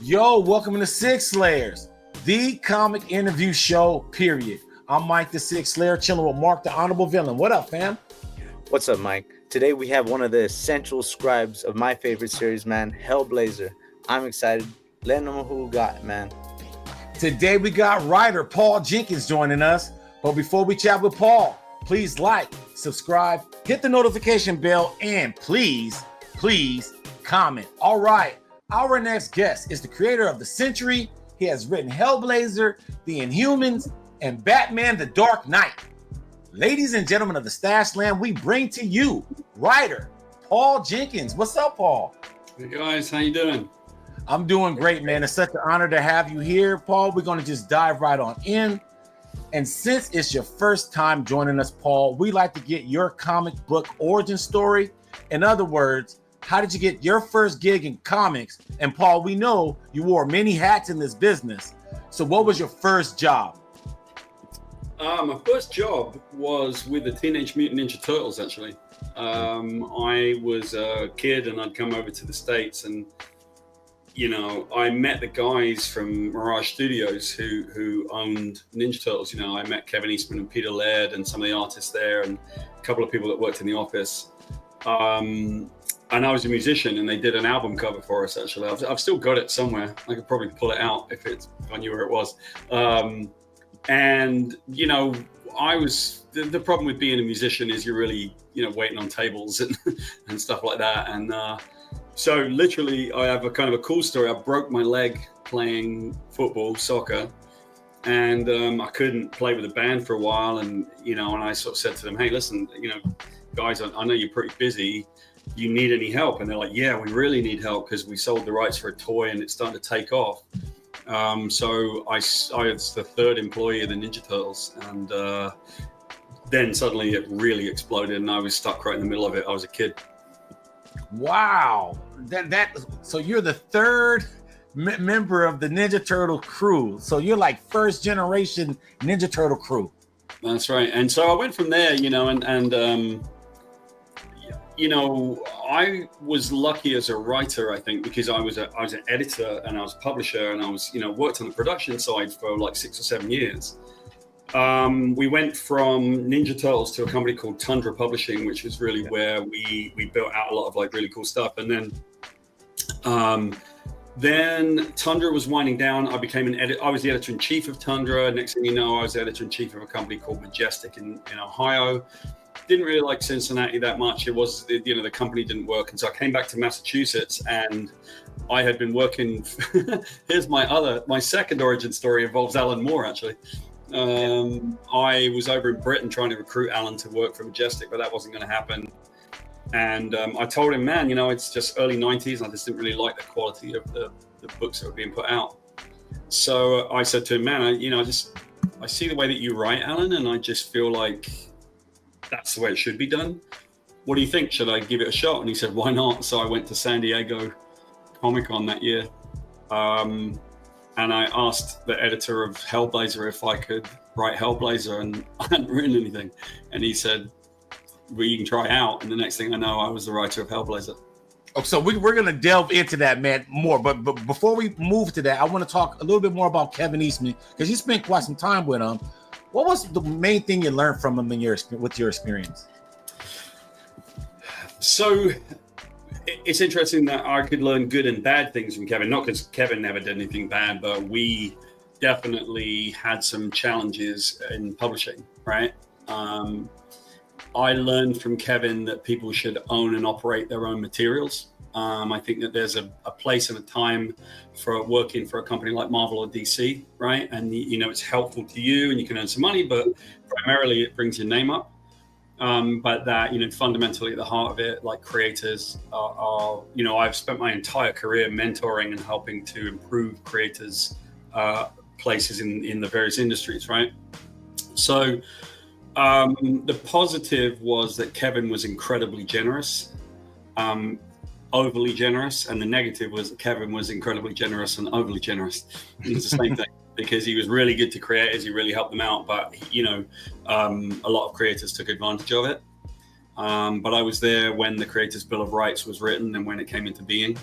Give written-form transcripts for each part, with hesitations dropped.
Yo, welcome to Sig Slayers, the comic interview show, period. I'm Mike the Sig Slayer, chilling with Mark the Honorable Villain. What up, fam? What's up, Mike? Today we have one of the essential scribes of my favorite series, man, Hellblazer. I'm excited. Let them know who we got, man. Today we got writer Paul Jenkins joining us. But before we chat with Paul, please like, subscribe, hit the notification bell, and please comment. All right. Our next guest is the creator of the Sentry. He has written Hellblazer, the Inhumans, and Batman the Dark Knight. Ladies and gentlemen of the Stash Land, we bring to you writer Paul Jenkins. What's up, Paul? Hey guys, how you doing? I'm doing great, man. It's such an honor to have you here, Paul. We're going to just dive right on in. And since it's your first time joining us, Paul, we like to get your comic book origin story. In other words, how did you get your first gig in comics? And Paul, we know you wore many hats in this business. So what was your first job? My first job was with the Teenage Mutant Ninja Turtles, actually. I was a kid and I'd come over to the States and, you know, I met the guys from Mirage Studios who owned Ninja Turtles. You know, I met Kevin Eastman and Peter Laird and some of the artists there and a couple of people that worked in the office. And I was a musician, and they did an album cover for us. Actually, I've still got it somewhere. I could probably pull it out if I knew where it was. And you know, I was the problem with being a musician is you're really, you know, waiting on tables and stuff like that. And so literally, I have a kind of a cool story. I broke my leg playing football, soccer, and I couldn't play with a band for a while. And you know, and I sort of said to them, "Hey, listen, you know, guys, I know you're pretty busy. Do you need any help?" And they're like, "Yeah, we really need help because we sold the rights for a toy and it's starting to take off." So I was the third employee of the Ninja Turtles, and then suddenly it really exploded, and I was stuck right in the middle of it. I was a kid. Wow, so you're the third member of the Ninja Turtle crew. So you're like first generation Ninja Turtle crew. That's right. And so I went from there, you know, and you know, I was lucky as a writer, I think, because I was an editor and I was a publisher, and I was, you know, worked on the production side for like 6 or 7 years. We went from Ninja Turtles to a company called Tundra Publishing, which was really where we built out a lot of like really cool stuff. And then Tundra was winding down. I became an editor. I was the editor in chief of Tundra. Next thing you know, I was the editor in chief of a company called Majestic in Ohio. Didn't really like Cincinnati that much. It was, you know, the company didn't work. And so I came back to Massachusetts, and I had been working. Here's my second origin story involves Alan Moore, actually. I was over in Britain trying to recruit Alan to work for Majestic, but that wasn't going to happen. And I told him, man, you know, it's just early 90s. And I just didn't really like the quality of the books that were being put out. So I said to him, man, I see the way that you write, Alan, and I just feel like that's the way it should be done. What do you think? Should I give it a shot? And he said, why not? So I went to San Diego Comic-Con that year. And I asked the editor of Hellblazer if I could write Hellblazer, and I hadn't written anything. And he said, well, you can try out. And the next thing I know, I was the writer of Hellblazer. Oh, so we're going to delve into that, man, more. But before we move to that, I want to talk a little bit more about Kevin Eastman, because you spent quite some time with him. What was the main thing you learned from him with your experience? So it's interesting that I could learn good and bad things from Kevin, not because Kevin never did anything bad, but we definitely had some challenges in publishing, right? I learned from Kevin that people should own and operate their own materials. I think that there's a place and a time for working for a company like Marvel or DC, right? And, you know, it's helpful to you and you can earn some money, but primarily it brings your name up. But that, you know, fundamentally at the heart of it, like creators are, you know, I've spent my entire career mentoring and helping to improve creators' places in the various industries, right? So the positive was that Kevin was incredibly generous. Overly generous, and the negative was that Kevin was incredibly generous and overly generous. It's the same thing, because he was really good to creators. He really helped them out, but you know, a lot of creators took advantage of it. But I was there when the Creators Bill of Rights was written and when it came into being.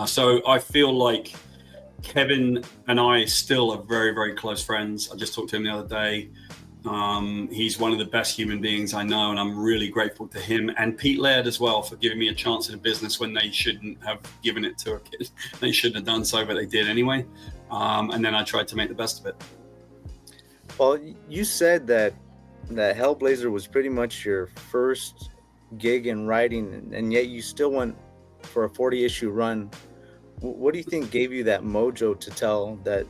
So I feel like Kevin and I still are very, very close friends. I just talked to him the other day. He's one of the best human beings I know, and I'm really grateful to him and Pete Laird as well for giving me a chance in a business when they shouldn't have given it to a kid. They shouldn't have done so, but they did anyway. And then I tried to make the best of it. Well, you said that Hellblazer was pretty much your first gig in writing, and yet you still went for a 40-issue run. What do you think gave you that mojo to tell that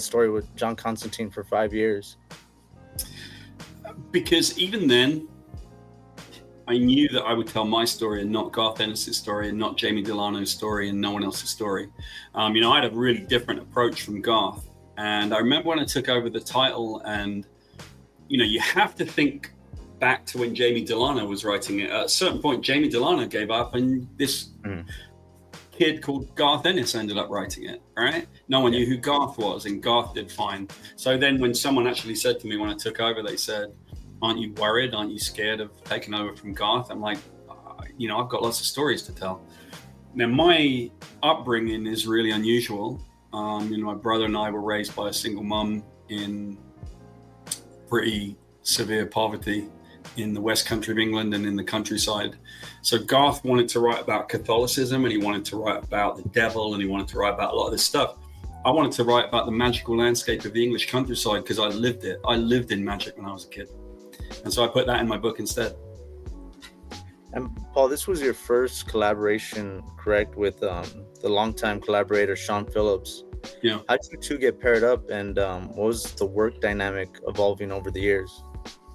story with John Constantine for 5 years? Because even then, I knew that I would tell my story and not Garth Ennis's story and not Jamie Delano's story and no one else's story. I had a really different approach from Garth. And I remember when I took over the title, and, you have to think back to when Jamie Delano was writing it. At a certain point, Jamie Delano gave up, and this kid called Garth Ennis ended up writing it, right? No one knew who Garth was, and Garth did fine. So then when someone actually said to me when I took over, they said, aren't you worried? Aren't you scared of taking over from Garth? I'm like, I've got lots of stories to tell. Now, my upbringing is really unusual. My brother and I were raised by a single mum in pretty severe poverty in the West Country of England and in the countryside. So Garth wanted to write about Catholicism, and he wanted to write about the devil, and he wanted to write about a lot of this stuff. I wanted to write about the magical landscape of the English countryside because I lived it. I lived in magic when I was a kid. And so I put that in my book instead. And Paul, this was your first collaboration, correct, with the longtime collaborator, Sean Phillips. Yeah. How did you two get paired up, and what was the work dynamic evolving over the years?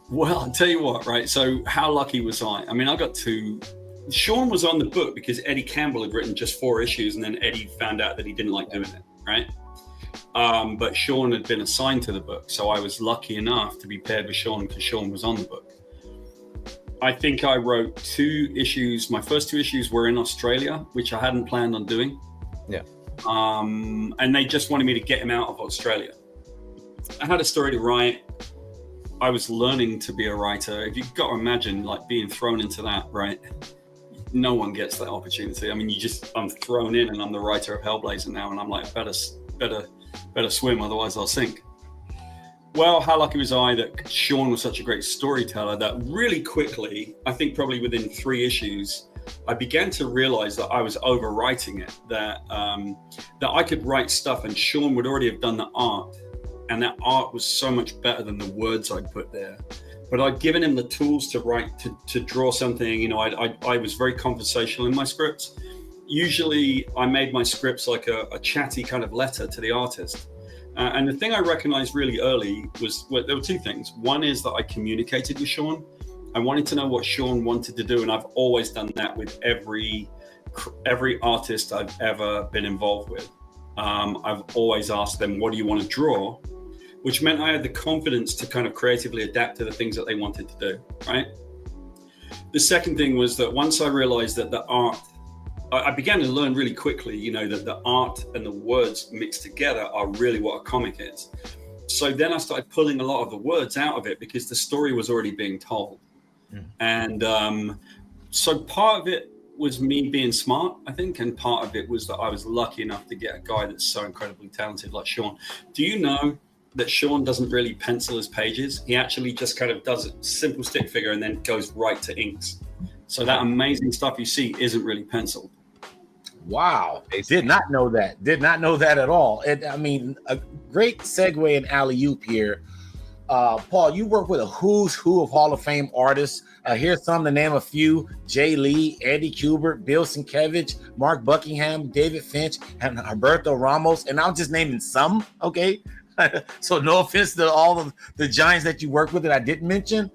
Well, I'll tell you what, right? So how lucky was I? I mean, I got to... Sean was on the book because Eddie Campbell had written just 4 issues, and then Eddie found out that he didn't like doing it, right? But Sean had been assigned to the book, so I was lucky enough to be paired with Sean because Sean was on the book. I think I wrote 2 issues. My first 2 issues were in Australia, which I hadn't planned on doing. Yeah. And they just wanted me to get him out of Australia. I had a story to write. I was learning to be a writer. If you've got to imagine like being thrown into that, right? No one gets that opportunity. I mean, I'm thrown in, and I'm the writer of Hellblazer now, and I'm like, better swim, otherwise I'll sink. Well, how lucky was I that Sean was such a great storyteller that really quickly, I think probably within 3 issues, I began to realize that I was overwriting it, that I could write stuff and Sean would already have done the art, and that art was so much better than the words I'd put there. But I'd given him the tools to write, to draw something. I was very conversational in my scripts. Usually I made my scripts like a chatty kind of letter to the artist. And the thing I recognized really early was, well, there were 2 things. One is that I communicated with Sean. I wanted to know what Sean wanted to do, and I've always done that with every artist I've ever been involved with. I've always asked them, what do you want to draw? Which meant I had the confidence to kind of creatively adapt to the things that they wanted to do, right? The second thing was that once I realized that the art, I began to learn really quickly, that the art and the words mixed together are really what a comic is. So then I started pulling a lot of the words out of it because the story was already being told. And so part of it was me being smart, I think, and part of it was that I was lucky enough to get a guy that's so incredibly talented like Sean. Do you know that Sean doesn't really pencil his pages? He actually just kind of does a simple stick figure and then goes right to inks. So that amazing stuff you see isn't really penciled. Wow. Did not know that. Did not know that at all. A great segue and alley-oop here. Paul, you work with a who's who of Hall of Fame artists. Here's some to name a few: Jay Lee, Eddie Kubert, Bill Sienkiewicz, Mark Buckingham, David Finch, and Humberto Ramos. And I'm just naming some, okay? So no offense to all of the giants that you work with that I didn't mention.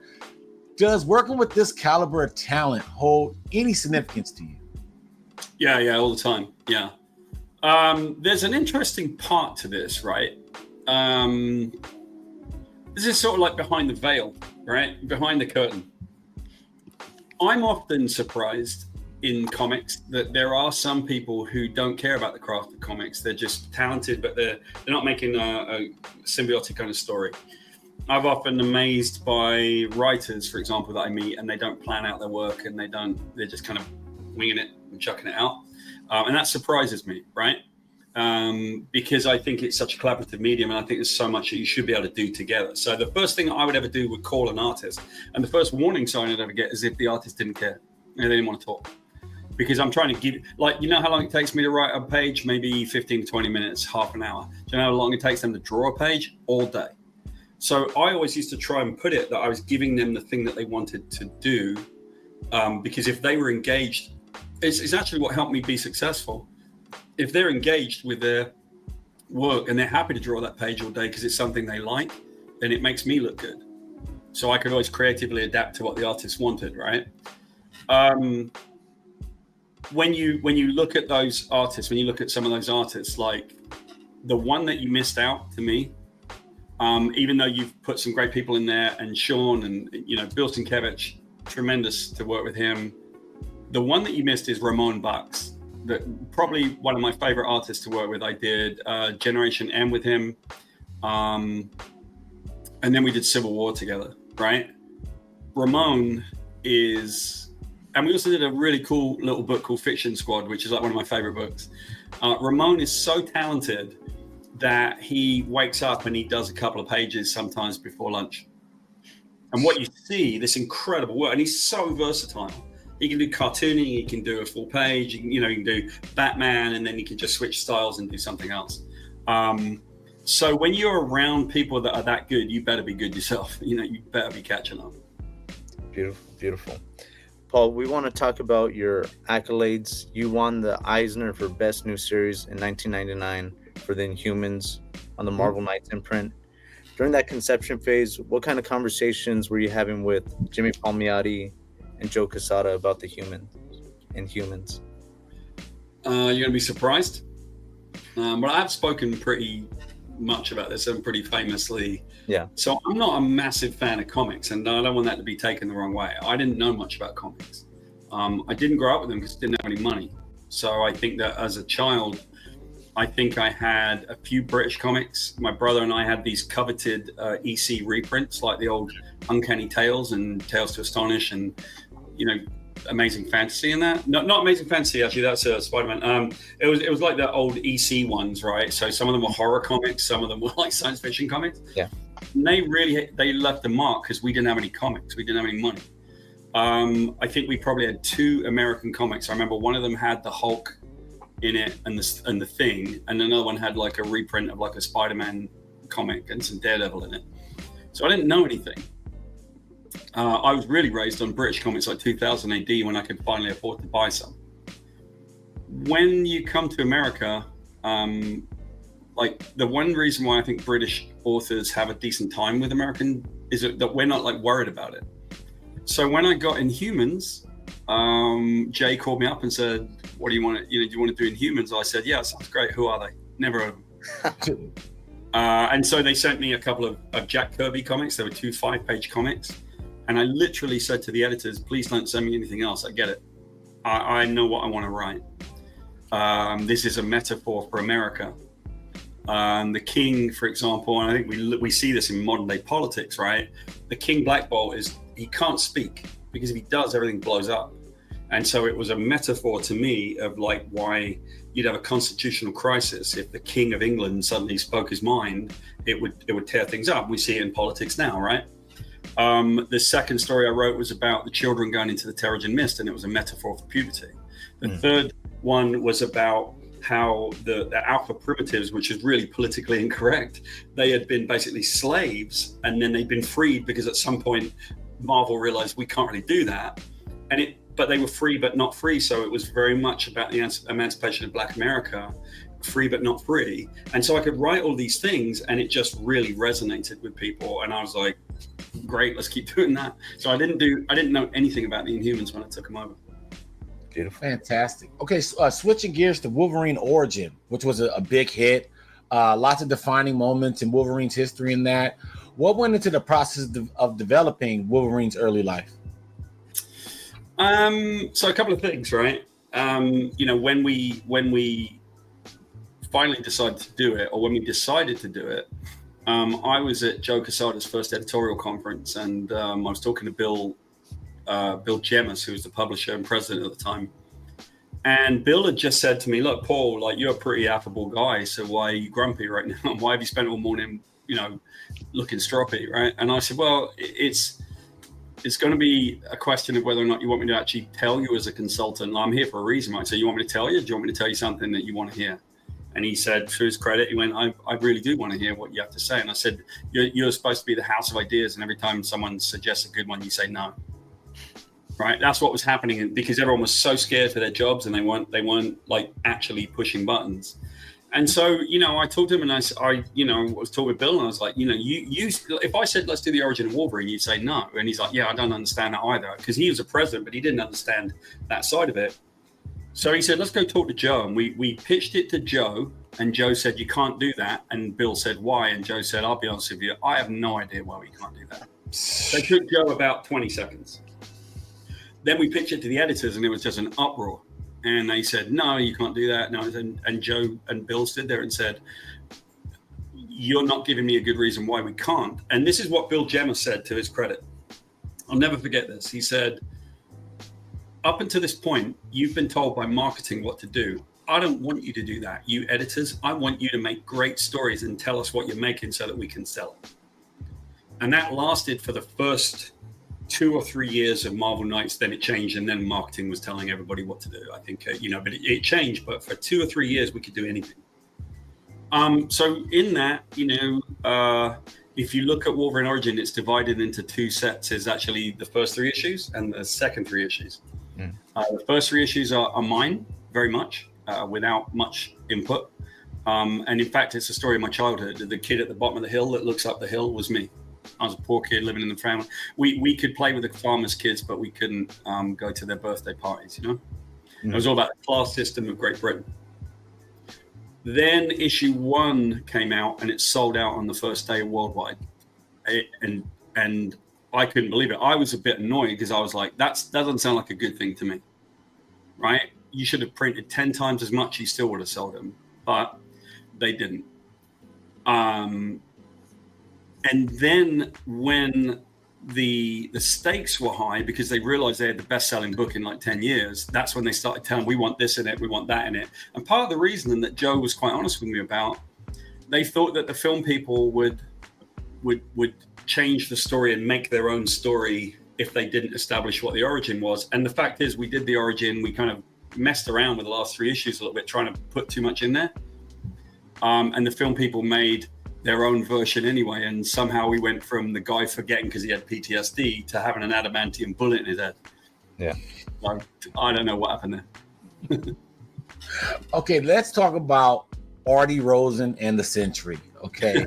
Does working with this caliber of talent hold any significance to you? Yeah, all the time. Yeah. There's an interesting part to this, right? This is sort of like behind the veil, right? Behind the curtain. I'm often surprised in comics that there are some people who don't care about the craft of comics. They're just talented, but they're not making a symbiotic kind of story. I've often amazed by writers, for example, that I meet, and they don't plan out their work, and they're just kind of winging it and chucking it out. And that surprises me, right? Because I think it's such a collaborative medium, and I think there's so much that you should be able to do together. So the first thing I would ever do would call an artist, and the first warning sign I'd ever get is if the artist didn't care and they didn't want to talk. Because I'm trying to give, like, you know how long it takes me to write a page? Maybe 15 to 20 minutes, half an hour. Do you know how long it takes them to draw a page? All day. So I always used to try and put it that I was giving them the thing that they wanted to do, because if they were engaged, it's actually what helped me be successful. If they're engaged with their work and they're happy to draw that page all day because it's something they like, then it makes me look good. So I could always creatively adapt to what the artist wanted, right? When you look at those artists, when you look at some of those artists, like the one that you missed out to me, even though you've put some great people in there, and Sean and, you know, Bill Sienkiewicz, tremendous to work with him. The one that you missed is Ramon Bucks. Probably one of my favorite artists to work with. I did Generation M with him, and then we did Civil War together, right? Ramon is, and we also did a really cool little book called Fiction Squad, which is like one of my favorite books. Ramon is so talented that he wakes up and he does a couple of pages sometimes before lunch. And what you see, this incredible work, and he's so versatile. He can do cartooning, he can do a full page, he can do Batman, and then he can just switch styles and do something else. So when you're around people that are that good, you better be good yourself. You know, you better be catching up. Beautiful, beautiful. Paul, we want to talk about your accolades. You won the Eisner for Best New Series in 1999 for the Inhumans on the Marvel Knights imprint. During that conception phase, what kind of conversations were you having with Jimmy Palmiotti and Joe Quesada about the Inhumans? You're going to be surprised. Well, I've spoken pretty much about this and pretty famously. Yeah. So I'm not a massive fan of comics, and I don't want that to be taken the wrong way. I didn't know much about comics. I didn't grow up with them because I didn't have any money. So I think that as a child, I think I had a few British comics. My brother and I had these coveted EC reprints, like the old Uncanny Tales and Tales to Astonish, and, you know, Amazing Fantasy and that. Not Amazing Fantasy, actually, that's Spider-Man. It was like the old EC ones, right? So some of them were horror comics, some of them were like science fiction comics. Yeah. And they left a mark because we didn't have any comics, we didn't have any money. I think we probably had 2 American comics. I remember one of them had the Hulk in it and the Thing, and another one had like a reprint of like a Spider-Man comic and some Daredevil in it. So I didn't know anything. I was really raised on British comics like 2000 AD when I could finally afford to buy some. When you come to America, like the one reason why I think British authors have a decent time with American is that we're not like worried about it. So when I got Inhumans, Jay called me up and said, "What do you want to, do you want to do Inhumans?" I said, "Yeah, sounds great. Who are they? Never heard of them." And so they sent me a couple of Jack Kirby comics. There were 2 5-page comics. And I literally said to the editors, "Please don't send me anything else. I get it. I know what I want to write. This is a metaphor for America." The king, for example, and I think we see this in modern day politics, right? The king Black Bolt he can't speak, because if he does, everything blows up. And so it was a metaphor to me of like why you'd have a constitutional crisis if the king of England suddenly spoke his mind. It would tear things up. We see it in politics now, right? The second story I wrote was about the children going into the Terrigen Mist, and it was a metaphor for puberty. The third one was about how the alpha primitives, which is really politically incorrect, they had been basically slaves, and then they'd been freed because at some point Marvel realized we can't really do that, but they were free but not free. So it was very much about the emancipation of Black America, free but not free. And so I could write all these things, and it just really resonated with people, and I was like, great, let's keep doing that. So I didn't know anything about the Inhumans when I took them over. Beautiful. Fantastic. Okay, so, switching gears to Wolverine Origin, which was a big hit. Lots of defining moments in Wolverine's history in that. What went into the process of developing Wolverine's early life? So a couple of things, right? When we finally decided to do it, or when we decided to do it, I was at Joe Quesada's first editorial conference, and I was talking to Bill Jemas, who was the publisher and president at the time. And Bill had just said to me, look, Paul, like, you're a pretty affable guy, so why are you grumpy right now? Why have you spent all morning, looking stroppy, right? And I said, well, it's going to be a question of whether or not you want me to actually tell you as a consultant. I'm here for a reason, right? So you want me to tell you? Do you want me to tell you something that you want to hear? And he said, to his credit, he went, I really do want to hear what you have to say. And I said, you're supposed to be the house of ideas, and every time someone suggests a good one, you say no. Right? That's what was happening, because everyone was so scared for their jobs, and they weren't like actually pushing buttons. And so, I talked to him, and I was talking with Bill, and I was like, you if I said, let's do the origin of Wolverine, you'd say no. And he's like, yeah, I don't understand that either, because he was a president, but he didn't understand that side of it. So he said, let's go talk to Joe. And we pitched it to Joe, and Joe said, you can't do that. And Bill said, why? And Joe said, I'll be honest with you, I have no idea why we can't do that. So it took Joe about 20 seconds. Then we pitched it to the editors, and it was just an uproar. And they said, no, you can't do that. No. And Joe and Bill stood there and said, you're not giving me a good reason why we can't. And this is what Bill Gemma said, to his credit. I'll never forget this. He said, up until this point, you've been told by marketing what to do. I don't want you to do that. You editors, I want you to make great stories and tell us what you're making so that we can sell it. And that lasted for the first 2 or 3 years of Marvel Knights. Then it changed, and then marketing was telling everybody what to do. I think, but it changed. But for 2 or 3 years, we could do anything. So in that, if you look at Wolverine Origin, it's divided into 2 sets. Is actually the first 3 issues and the second 3 issues. The first 3 issues are mine, very much, without much input. And in fact, it's a story of my childhood. The kid at the bottom of the hill that looks up the hill was me. I was a poor kid living in the family. We could play with the farmers' kids, but we couldn't go to their birthday parties, It was all about the class system of Great Britain. Then issue 1 came out, and it sold out on the first day worldwide. And I couldn't believe it. I was a bit annoyed, because I was like, that doesn't sound like a good thing to me, right? You should have printed 10 times as much, you still would have sold them, but they didn't. And then when the stakes were high, because they realized they had the best-selling book in like 10 years, that's when they started telling, we want this in it, we want that in it. And part of the reason that Joe was quite honest with me about, they thought that the film people would change the story and make their own story if they didn't establish what the origin was. And the fact is, we did the origin. We kind of messed around with the last 3 issues a little bit, trying to put too much in there. And the film people made their own version anyway. And somehow we went from the guy forgetting because he had PTSD to having an adamantium bullet in his head. Yeah. Like, I don't know what happened there. Okay, let's talk about Artie, Rosen, and the Sentry. Okay.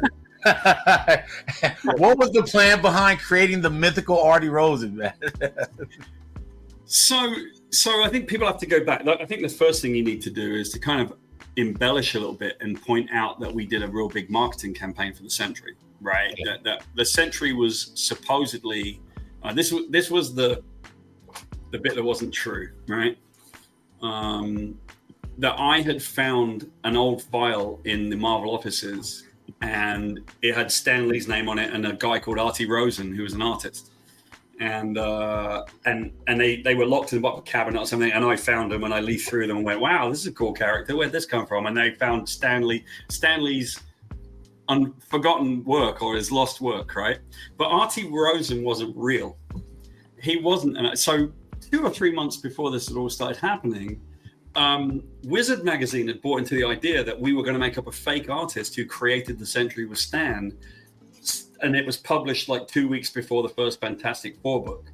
What was the plan behind creating the mythical Artie Rosen, man? So I think people have to go back. I think the first thing you need to do is to kind of embellish a little bit and point out that we did a real big marketing campaign for the Sentry, right? Yeah. That the Sentry was supposedly this was the bit that wasn't true, right? That I had found an old file in the Marvel offices, and it had Stan Lee's name on it and a guy called Artie Rosen, who was an artist. And they were locked in the bottom of a cabinet or something, and I found them, and I leafed through them and went, wow, this is a cool character. Where'd this come from? And they found Stanley's unforgotten work, or his lost work, right? But Artie Rosen wasn't real. He wasn't. And so 2 or 3 months before this had all started happening, Wizard magazine had bought into the idea that we were going to make up a fake artist who created the Sentry with Stan, and it was published like 2 weeks before the first Fantastic Four book.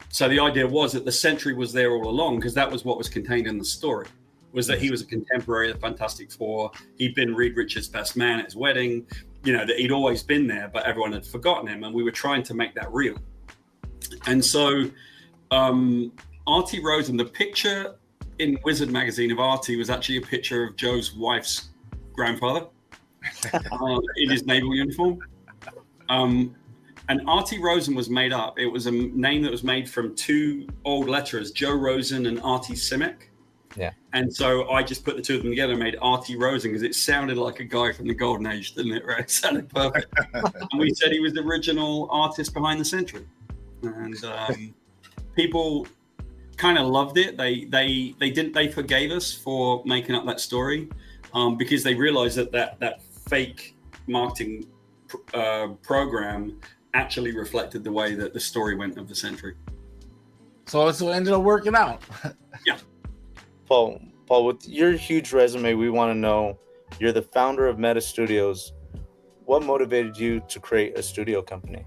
So the idea was that the Sentry was there all along, because that was what was contained in the story, was that he was a contemporary of the Fantastic Four. He'd been Reed Richards' best man at his wedding, that he'd always been there, but everyone had forgotten him, and we were trying to make that real. And so Artie Rosen, the picture in Wizard magazine of Artie was actually a picture of Joe's wife's grandfather in his naval uniform. And Artie Rosen was made up. It was a name that was made from 2 old letterers, Joe Rosen and Artie Simic. Yeah. And so I just put the 2 of them together and made Artie Rosen, because it sounded like a guy from the Golden Age, didn't it? Right? It sounded perfect. And we said he was the original artist behind the Sentry. And people kind of loved it. They forgave us for making up that story, because they realized that fake marketing program actually reflected the way that the story went of the Sentry. So it ended up working out. Yeah. Paul, with your huge resume, we want to know, you're the founder of Meta Studios. What motivated you to create a studio company?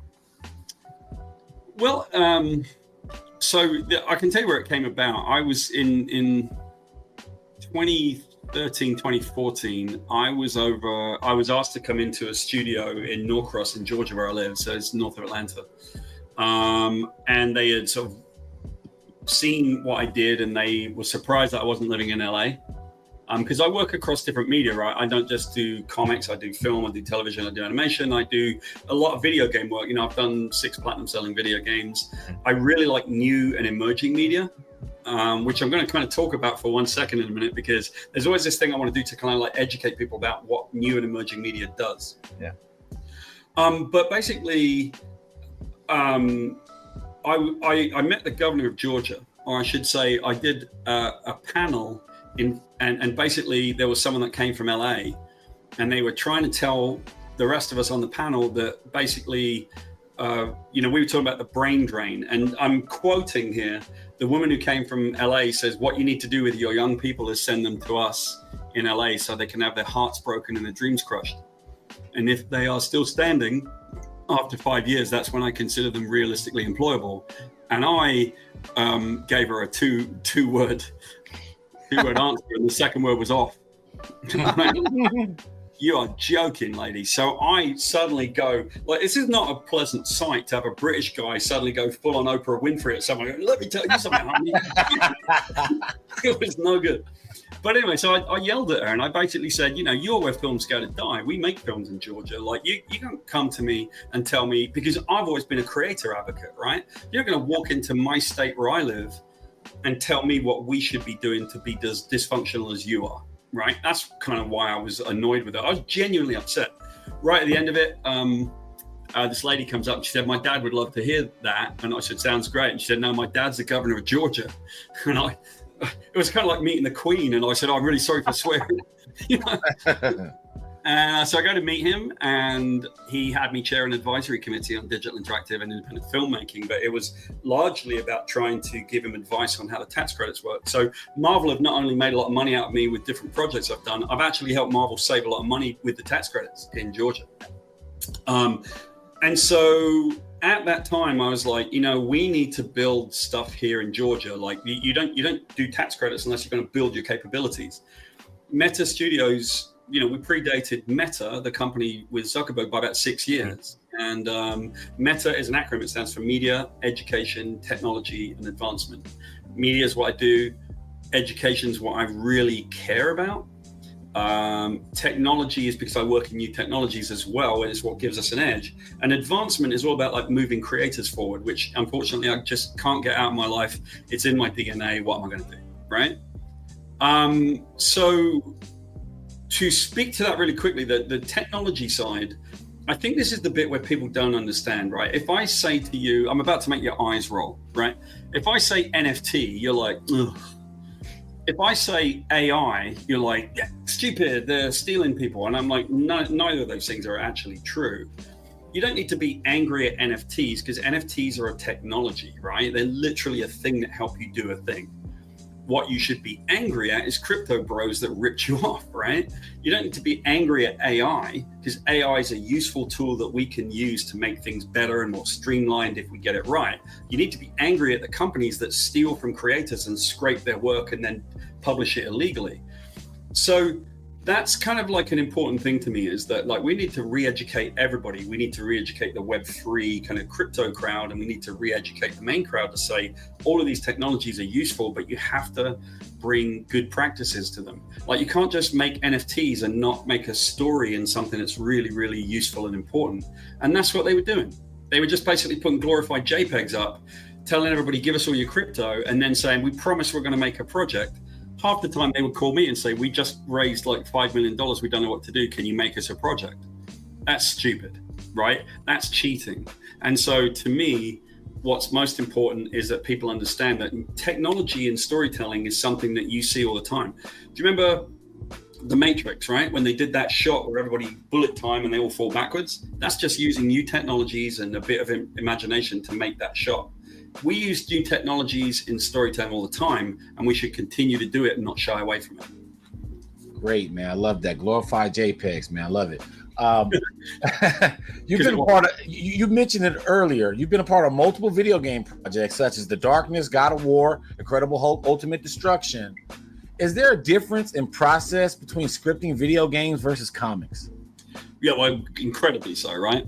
Well, so I can tell you where it came about. I was in 2013, 2014. I was asked to come into a studio in Norcross in Georgia, where I live. So it's north of Atlanta. And they had sort of seen what I did, and they were surprised that I wasn't living in LA. Because I work across different media, right? I don't just do comics, I do film, I do television, I do animation, I do a lot of video game work. I've done 6 platinum selling video games. I really like new and emerging media, which I'm going to kind of talk about for 1 second in a minute, because there's always this thing I want to do to kind of like educate people about what new and emerging media does. Yeah. But basically, I met the governor of Georgia, or I should say I did a panel and basically there was someone that came from LA, and they were trying to tell the rest of us on the panel that basically, we were talking about the brain drain. And I'm quoting here, the woman who came from LA says, what you need to do with your young people is send them to us in LA so they can have their hearts broken and their dreams crushed. And if they are still standing after 5 years, that's when I consider them realistically employable. And I gave her a two-word answer, and the second word was off. You are joking, lady. So I suddenly go, like, this is not a pleasant sight to have a British guy suddenly go full on Oprah Winfrey at someone. Let me tell you something, honey. It was no good. But anyway, so I yelled at her, and I basically said, you're where films go to die. We make films in Georgia. Like, you don't come to me and tell me, because I've always been a creator advocate, right? You're not going to walk into my state where I live and tell me what we should be doing to be as dysfunctional as you are, right? That's kind of why I was annoyed with it. I was genuinely upset. Right at the end of it, this lady comes up and she said, my dad would love to hear that. And I said, sounds great. And she said, no, my dad's the governor of Georgia. And it was kind of like meeting the Queen. And I said, I'm really sorry for swearing. So I go to meet him, and he had me chair an advisory committee on digital interactive and independent filmmaking, but it was largely about trying to give him advice on how the tax credits work. So Marvel have not only made a lot of money out of me with different projects I've done, I've actually helped Marvel save a lot of money with the tax credits in Georgia. And so at that time, I was like, we need to build stuff here in Georgia. Like, you don't do tax credits unless you're going to build your capabilities. Meta Studios, we predated Meta, the company with Zuckerberg, by about 6 years. And Meta is an acronym. It stands for Media, Education, Technology, and Advancement. Media is what I do. Education is what I really care about. Technology is because I work in new technologies as well, and it's what gives us an edge. And advancement is all about like moving creators forward, which unfortunately I just can't get out of my life. It's in my DNA. What am I going to do, right? So to speak to that really quickly, the technology side, I think this is the bit where people don't understand, right? If I say to you, I'm about to make your eyes roll, right? If I say NFT, you're like, ugh. If I say AI, you're like, yeah, stupid, they're stealing people. And I'm like, no, neither of those things are actually true. You don't need to be angry at NFTs, because NFTs are a technology, right? They're literally a thing that help you do a thing. What you should be angry at is crypto bros that ripped you off, right? You don't need to be angry at AI, because AI is a useful tool that we can use to make things better and more streamlined if we get it right. You need to be angry at the companies that steal from creators and scrape their work and then publish it illegally. So that's kind of like an important thing to me, is that like we need to re-educate everybody. We need to re-educate the Web3 kind of crypto crowd, and we need to re-educate the main crowd to say all of these technologies are useful, but you have to bring good practices to them. Like, you can't just make NFTs and not make a story in something that's really, really useful and important. And that's what they were doing. They were just basically putting glorified JPEGs up, telling everybody, give us all your crypto, and then saying, we promise we're going to make a project. Half the time they would call me and say, we just raised like $5 million. We don't know what to do. Can you make us a project? That's stupid, right? That's cheating. And so to me, what's most important is that people understand that technology in storytelling is something that you see all the time. Do you remember The Matrix, right? When they did that shot where everybody bullet time and they all fall backwards? That's just using new technologies and a bit of imagination to make that shot. We use new technologies in storytelling all the time, and we should continue to do it and not shy away from it. Great, man. I love that. Glorified JPEGs, man. I love it. You've been a part of, you mentioned it earlier, you've been a part of multiple video game projects such as The Darkness, God of War, Incredible Hulk, Ultimate Destruction. Is there a difference in process between scripting video games versus comics? Yeah, well, incredibly so, right?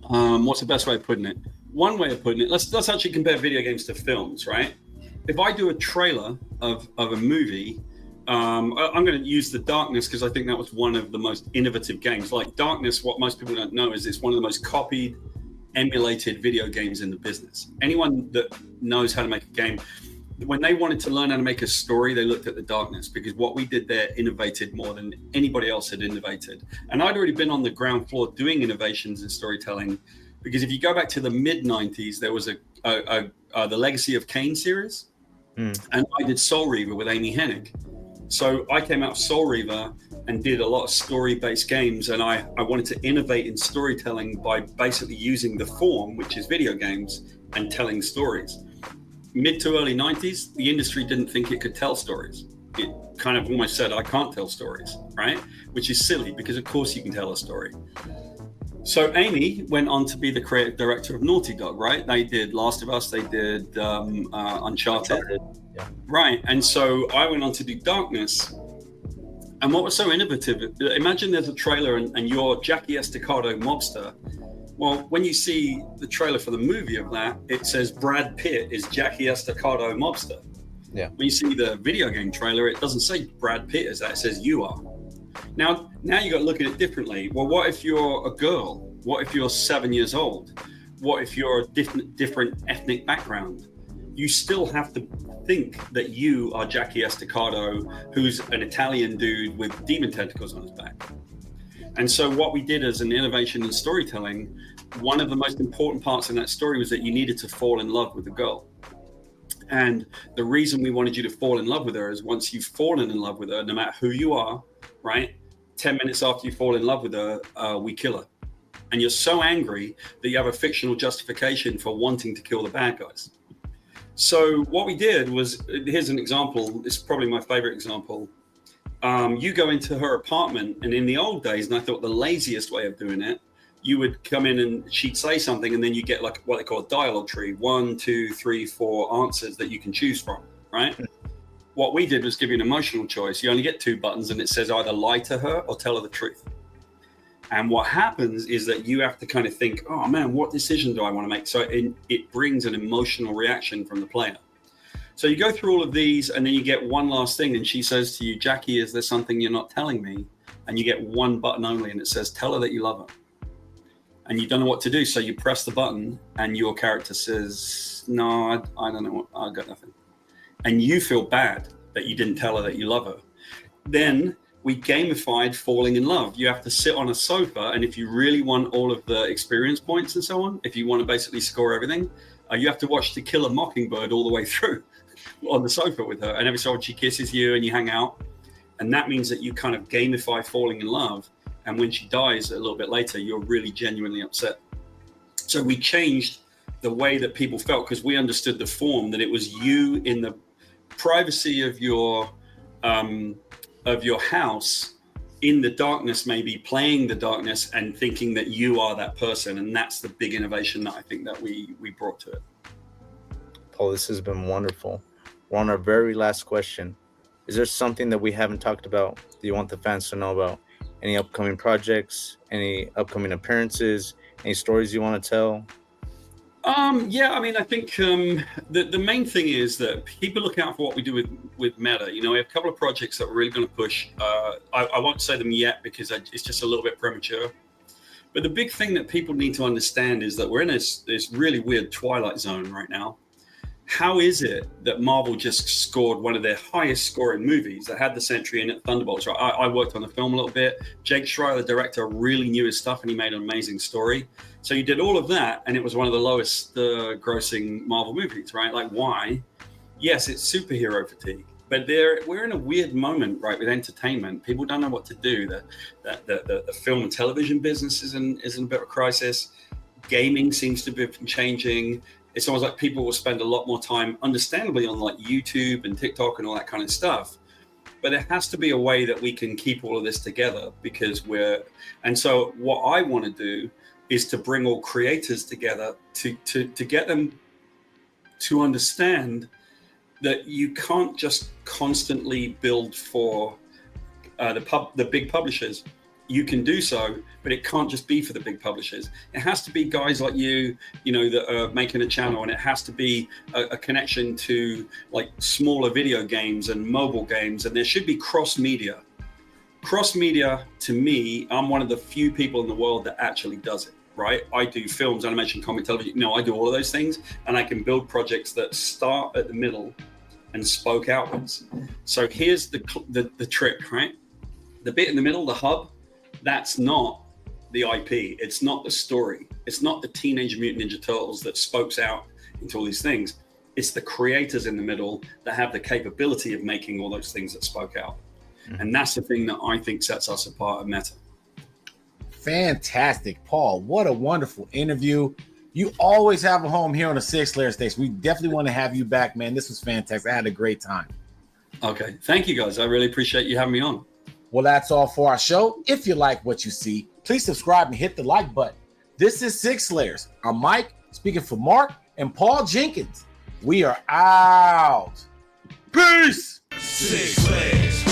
What's the best way of putting it? One way of putting it, let's actually compare video games to films, right? If I do a trailer of a movie, I'm going to use The Darkness because I think that was one of the most innovative games. Like Darkness, what most people don't know is it's one of the most copied, emulated video games in the business. Anyone that knows how to make a game, when they wanted to learn how to make a story, they looked at The Darkness because what we did there innovated more than anybody else had innovated. And I'd already been on the ground floor doing innovations in storytelling, because if you go back to the mid-90s, there was the Legacy of Kain series, and I did Soul Reaver with Amy Hennig. So I came out of Soul Reaver and did a lot of story-based games, and I wanted to innovate in storytelling by basically using the form, which is video games, and telling stories. Mid to early 90s, the industry didn't think it could tell stories. It kind of almost said, I can't tell stories, right? Which is silly, because of course you can tell a story. So Amy went on to be the creative director of Naughty Dog, right? They did Last of Us, they did Uncharted. Yeah. Right, and so I went on to do Darkness. And what was so innovative, imagine there's a trailer and you're Jackie Estacado mobster. Well, when you see the trailer for the movie of that, it says Brad Pitt is Jackie Estacado mobster. Yeah. When you see the video game trailer, it doesn't say Brad Pitt is that, it says you are. Now you got to look at it differently. Well, what if you're a girl? What if you're 7 years old? What if you're a different ethnic background? You still have to think that you are Jackie Estacado, who's an Italian dude with demon tentacles on his back. And so what we did as an innovation in storytelling, one of the most important parts in that story was that you needed to fall in love with the girl. And the reason we wanted you to fall in love with her is once you've fallen in love with her, no matter who you are, right? 10 minutes after you fall in love with her, we kill her. And you're so angry that you have a fictional justification for wanting to kill the bad guys. So what we did was, here's an example. It's probably my favorite example. You go into her apartment, and in the old days, and I thought the laziest way of doing it, you would come in and she'd say something, and then you get like what they call a dialogue tree, 1, 2, 3, 4 answers that you can choose from, right? What we did was give you an emotional choice. You only get 2 buttons, and it says either lie to her or tell her the truth. And what happens is that you have to kind of think, oh man, what decision do I want to make? So it brings an emotional reaction from the player. So you go through all of these, and then you get one last thing, and she says to you, Jackie, is there something you're not telling me? And you get 1 button only, and it says, tell her that you love her. And you don't know what to do, so you press the button, and your character says, no, I don't know, I got nothing. And you feel bad that you didn't tell her that you love her. Then we gamified falling in love. You have to sit on a sofa, and if you really want all of the experience points and so on, if you want to basically score everything, you have to watch To Kill a Mockingbird all the way through on the sofa with her. And every so often she kisses you and you hang out. And that means that you kind of gamify falling in love. And when she dies a little bit later, you're really genuinely upset. So we changed the way that people felt, because we understood the form, that it was you in the privacy of your house, in the darkness, maybe playing the darkness and thinking that you are that person. And that's the big innovation that I think that we brought to it. Paul, this has been wonderful. We're on our very last question. Is there something that we haven't talked about that you want the fans to know about? Any upcoming projects, any upcoming appearances, any stories you want to tell? Yeah, I mean, I think the main thing is that people look out for what we do with Meta. You know, we have a couple of projects that we're really going to push. I won't say them yet because it's just a little bit premature. But the big thing that people need to understand is that we're in this really weird twilight zone right now. how is it that Marvel just scored one of their highest scoring movies that had the Sentry in it, Thunderbolts? Right? I worked on the film a little bit. Jake Schreier, the director, really knew his stuff, and he made an amazing story. So you did all of that, and it was one of the lowest grossing Marvel movies, right? Like, why? Yes, it's superhero fatigue, but we're in a weird moment, right, with entertainment. People don't know what to do. The film and television business is in a bit of a crisis. Gaming seems to be changing. It's almost like people will spend a lot more time, understandably, on like YouTube and TikTok and all that kind of stuff. But there has to be a way that we can keep all of this together, because and so what I want to do is to bring all creators together to get them to understand that you can't just constantly build for the big publishers. You can do so, but it can't just be for the big publishers. It has to be guys like you know, that are making a channel, and it has to be a connection to like smaller video games and mobile games, and there should be cross media. Cross media, to me, I'm one of the few people in the world that actually does it, right? I do films, animation, comic, television. I do all of those things, and I can build projects that start at the middle and spoke outwards. So here's the trick, right? The bit in the middle, the hub, that's not the IP. It's not the story. It's not the Teenage Mutant Ninja Turtles that spokes out into all these things. It's the creators in the middle that have the capability of making all those things that spoke out. Mm-hmm. And that's the thing that I think sets us apart at Meta. Fantastic, Paul. What a wonderful interview. You always have a home here on the Sig Slayers station. We definitely want to have you back, man. This was fantastic. I had a great time. Okay. Thank you, guys. I really appreciate you having me on. Well, that's all for our show. If you like what you see, please subscribe and hit the like button. This is Sig Slayers. I'm Mike, speaking for Mark and Paul Jenkins. We are out. Peace. Sig Slayers.